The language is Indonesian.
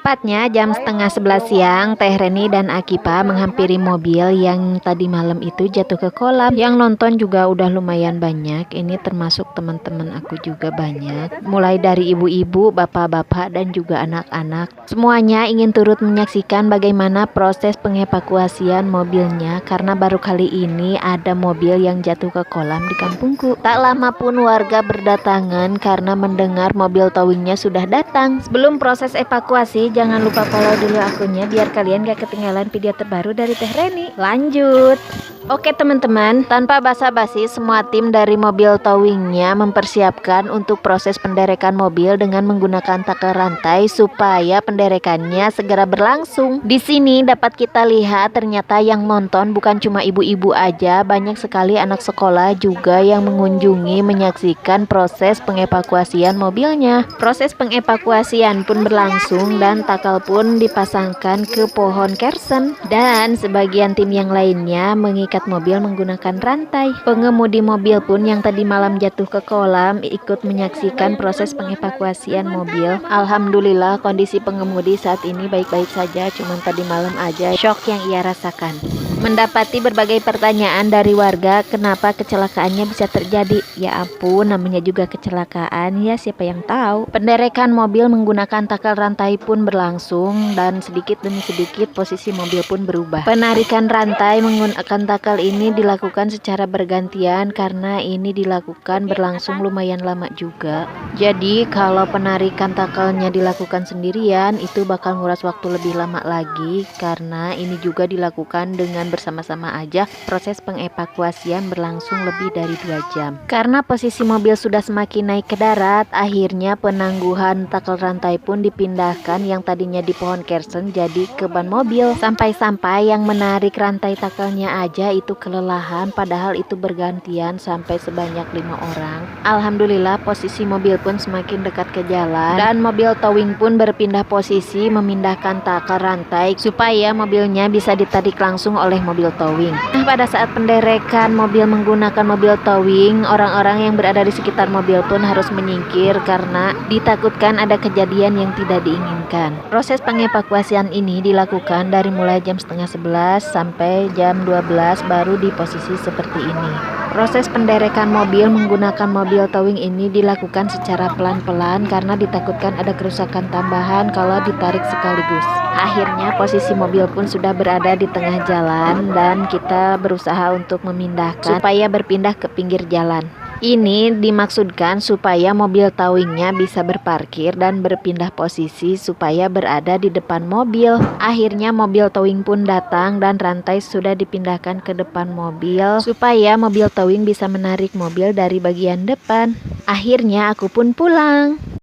Tepatnya jam setengah 11 siang, Teh Reni dan Akipa menghampiri mobil yang tadi malam itu jatuh ke kolam. Yang nonton juga udah lumayan banyak, ini termasuk teman-teman aku juga banyak. Mulai dari ibu-ibu, bapak-bapak, dan juga anak-anak. Semuanya ingin turut menyaksikan bagaimana proses pengevakuasian mobilnya karena baru kali ini ada mobil yang jatuh ke kolam di kampungku. Tak lama pun warga berdatangan karena mendengar mobil towingnya sudah datang. Sebelum proses evakuasi, jangan lupa follow dulu akunnya biar kalian gak ketinggalan video terbaru dari Teh Reni. Lanjut. Oke teman-teman, tanpa basa-basi semua tim dari mobil towingnya mempersiapkan untuk proses penderekan mobil dengan menggunakan takel rantai supaya penderekannya segera berlangsung. Di sini dapat kita lihat ternyata yang nonton bukan cuma ibu-ibu aja, banyak sekali anak sekolah juga yang mengunjungi menyaksikan proses pengevakuasian mobilnya. Proses pengevakuasian pun berlangsung dan takal pun dipasangkan ke pohon kersen dan sebagian tim yang lainnya mengikat mobil menggunakan rantai. Pengemudi mobil pun yang tadi malam jatuh ke kolam ikut menyaksikan proses pengevakuasian mobil. Alhamdulillah kondisi pengemudi saat ini baik-baik saja, cuman tadi malam aja shock yang ia rasakan. Mendapati berbagai pertanyaan dari warga kenapa kecelakaannya bisa terjadi. Ya ampun, namanya juga kecelakaan, ya siapa yang tahu. Penderekan mobil menggunakan takel rantai pun berlangsung dan sedikit demi sedikit posisi mobil pun berubah. Penarikan rantai menggunakan takel ini dilakukan secara bergantian karena ini dilakukan berlangsung lumayan lama juga. Jadi kalau penarikan takelnya dilakukan sendirian itu bakal nguras waktu lebih lama lagi karena ini juga dilakukan dengan bersama-sama aja. Proses pengevakuasian berlangsung lebih dari 2 jam. Karena posisi mobil sudah semakin naik ke darat, akhirnya penangguhan takel rantai pun dipindahkan yang tadinya di pohon kersen jadi ke ban mobil. Sampai-sampai yang menarik rantai takelnya aja itu kelelahan, padahal itu bergantian sampai sebanyak 5 orang. Alhamdulillah posisi mobil pun semakin dekat ke jalan dan mobil towing pun berpindah posisi memindahkan takel rantai supaya mobilnya bisa ditarik langsung oleh mobil towing. Nah, pada saat penderekan mobil menggunakan mobil towing, orang-orang yang berada di sekitar mobil pun harus menyingkir karena ditakutkan ada kejadian yang tidak diinginkan. Proses pengevakuasian ini dilakukan dari mulai jam setengah 11 sampai jam 12 baru di posisi seperti ini. Proses penderekan mobil menggunakan mobil towing ini dilakukan secara pelan-pelan karena ditakutkan ada kerusakan tambahan kalau ditarik sekaligus. Akhirnya posisi mobil pun sudah berada di tengah jalan dan kita berusaha untuk memindahkan supaya berpindah ke pinggir jalan. Ini dimaksudkan supaya mobil towingnya bisa berparkir dan berpindah posisi supaya berada di depan mobil. Akhirnya mobil towing pun datang dan rantai sudah dipindahkan ke depan mobil supaya mobil towing bisa menarik mobil dari bagian depan. Akhirnya aku pun pulang.